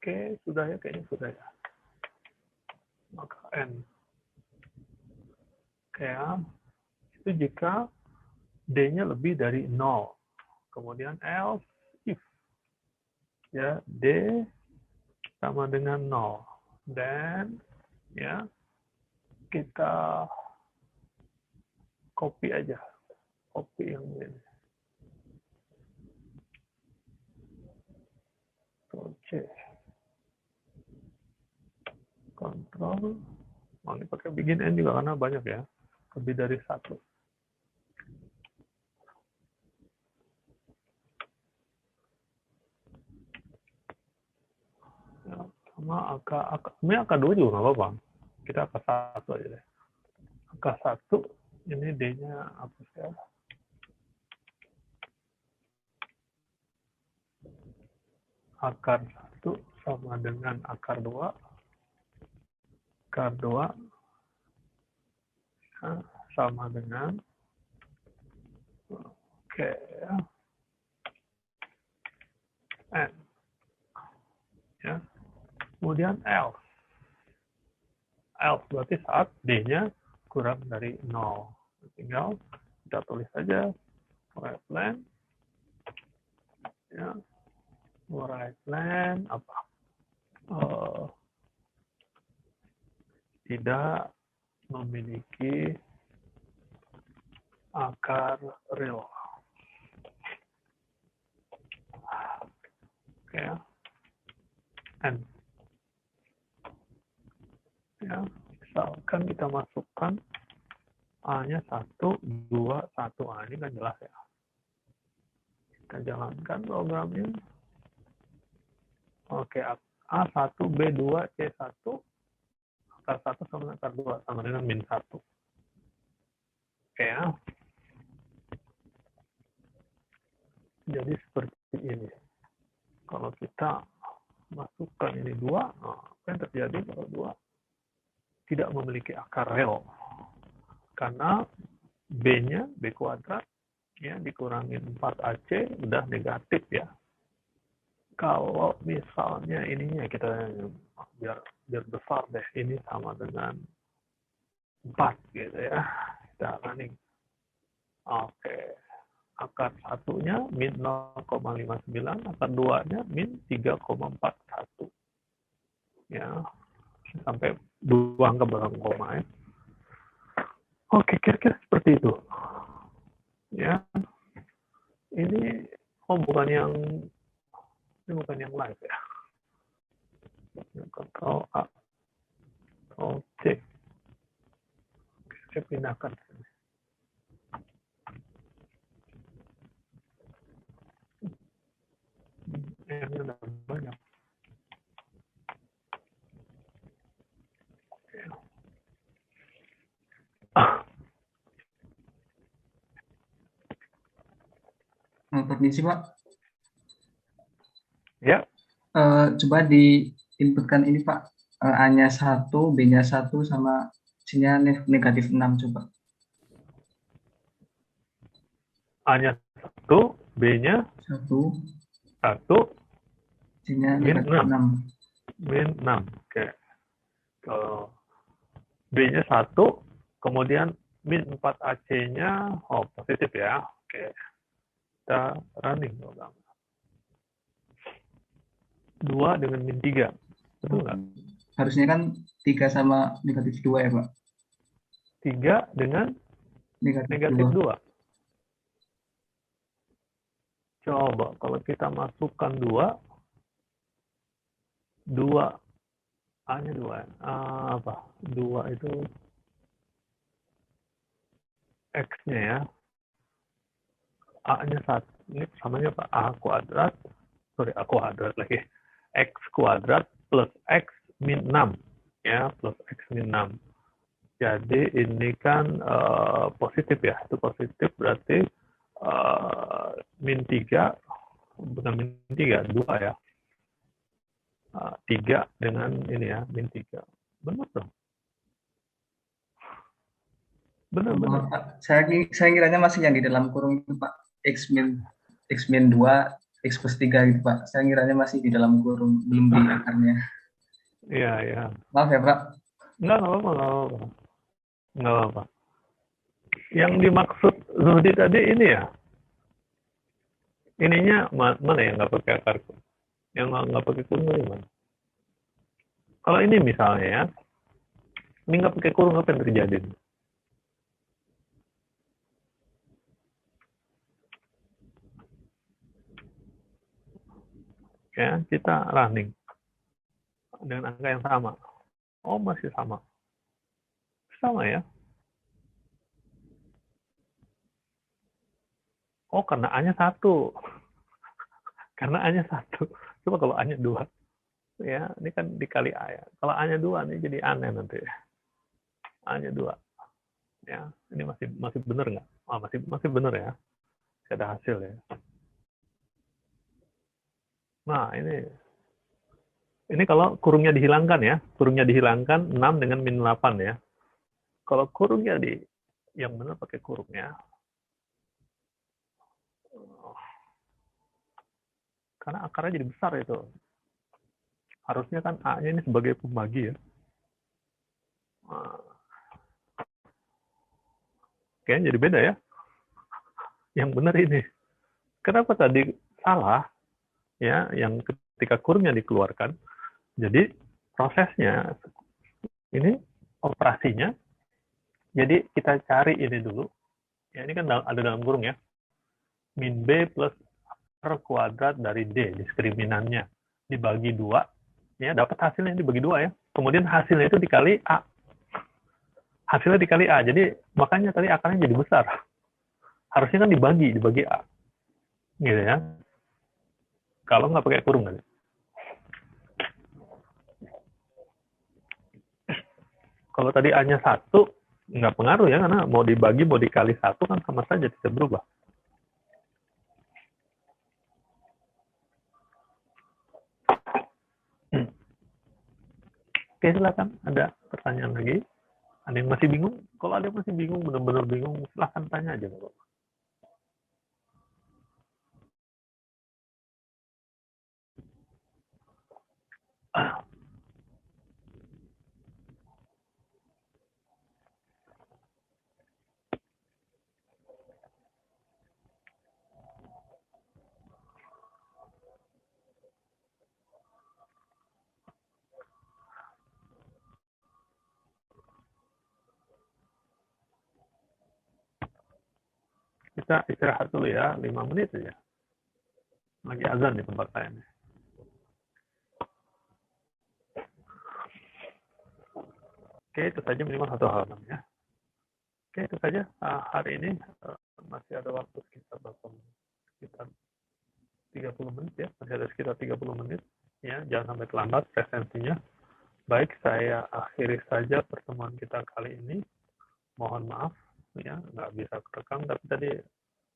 Oke, sudah ya, kayaknya sudah ya. Maka N. Oke ya. Itu jika D-nya lebih dari 0. Kemudian else if. Ya, D sama dengan 0. Dan ya, kita copy aja. Copy yang ini. Ctrl C. Control. Oh, ini pakai begin N juga karena banyak ya. Lebih dari satu. Ya, sama ini angka 2 juga nggak apa-apa. Kita angka 1 aja deh. Angka 1, ini D-nya hapus ya. Akar 1 sama dengan akar 2. Akar 2 ya, sama dengan oke ya. N. Ya. Kemudian else. Else berarti saat D-nya kurang dari 0. Tinggal kita tulis saja right len. Ya. Right len apa? Tidak memiliki akar real. Oke ya. N. Ya, misalkan kita masukkan A-nya 1, 2, 1. A ini kan jelas ya. Kita jalankan programnya. Oke, A1, B2, C1, akar 1 sama akar 2, sama dengan min 1. Oke ya. Jadi seperti ini. Kalau kita masukkan ini 2, apa yang terjadi kalau 2? Tidak memiliki akar real. Karena B-nya, B kuadrat, ya dikurangin 4AC, udah negatif ya. Kalau misalnya ininya kita biar besar deh, ini sama dengan 4 gitu ya. Kita running. Oke. Akar 1-nya min 0,59, akar 2-nya min 3,41. Ya. Sampai 2 angka belakang koma ya. Oke, kira-kira seperti itu. Ya. Ini bukan yang live ya. Control A, Control C. Oke, saya pindahkan sini. Ini udah banyak. Permisi Pak. Ya. Coba diinputkan ini Pak. A-nya 1, B-nya 1, sama C-nya negatif 6 coba. A-nya 1, B-nya 1, 1, C-nya min negatif 6. 6. Min 6. Oke. Kalau B-nya 1, kemudian min 4 AC-nya positif ya. Oke. Kita running program. 2 dengan min 3. Betul nggak? Harusnya kan 3 sama negatif 2 ya Pak? 3 dengan negatif 2. Coba kalau kita masukkan 2 A-nya 2. Apa? 2 itu X-nya ya. A-nya 1. Ini samanya apa? A kuadrat lagi. X kuadrat plus X min 6. Ya, plus X min 6. Jadi ini kan positif ya. Itu positif berarti min 3, bukan min 3, 2 ya. 3 dengan ini ya, min 3. Benar dong. Benar. Saya kiranya masih yang di dalam kurung itu Pak. X min 2 X plus 3 gitu Pak. Saya ngiranya masih di dalam kurung, belum di akarnya. Iya, iya. Maaf ya Pak. Enggak apa-apa, enggak apa-apa. Enggak apa-apa. Yang dimaksud Zuhdi tadi ini ya, ininya mana yang nggak pakai akar? Yang nggak pakai kurung dari mana? Kalau ini misalnya ya, ini nggak pakai kurung, apa yang terjadi? Ya, kita running dengan angka yang sama. Oh, masih sama. Sama ya. Oh, karena A-nya 1. Karena A-nya 1. Coba kalau A-nya 2. Ya, ini kan dikali A ya. Kalau A-nya 2, ini jadi aneh nanti. A-nya 2. Ya, ini masih benar nggak? Oh, masih benar ya. Masih ada hasil ya. Nah, ini kalau kurungnya dihilangkan ya. Kurungnya dihilangkan 6 dengan min 8 ya. Kalau kurungnya yang benar pakai kurungnya. Karena akarnya jadi besar itu. Harusnya kan A-nya ini sebagai pembagi ya. Kayaknya jadi beda ya. Yang benar ini. Kenapa tadi salah? Ya, yang ketika kurungnya dikeluarkan. Jadi prosesnya ini operasinya. Jadi kita cari ini dulu. Ya, ini kan ada dalam kurung ya. Min B plus akar kuadrat dari D, diskriminannya. Dibagi 2. Ya, dapat hasilnya dibagi 2 ya. Kemudian hasilnya itu dikali A. Hasilnya dikali A. Jadi makanya tadi akarnya jadi besar. Harusnya kan dibagi A. Gitu ya. Kalau nggak pakai kurung kan. Kalau tadi A-nya 1, nggak pengaruh ya, karena mau dibagi, mau dikali 1 kan sama saja, tidak berubah. Oke, silakan. Ada pertanyaan lagi? Ada yang masih bingung? Kalau ada yang masih bingung, benar-benar bingung, silakan tanya aja. Kita istirahat dulu ya, 5 menit saja. Lagi azan di tempat saya. Oke, itu saja minimal 1 halaman ya. Oke, itu saja. Hari ini masih ada waktu sekitar 30 menit ya. Masih ada sekitar 30 menit. Ya, jangan sampai terlambat presensinya. Baik, saya akhiri saja pertemuan kita kali ini. Mohon maaf, ya, nggak bisa kerekam, tapi tadi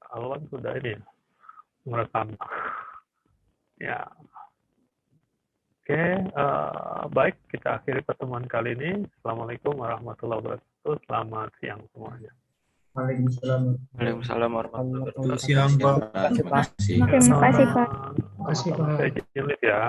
Alwan sudah ini merekam. Ya, oke, baik, kita akhiri pertemuan kali ini. Assalamualaikum warahmatullahi wabarakatuh. Selamat siang semuanya. Waalaikumsalam. Waalaikumsalam warahmatullahi wabarakatuh. Siang, Pak. Terima kasih. Terima kasih, Pak. Terima kasih, Pak. Saya izin lihat ya.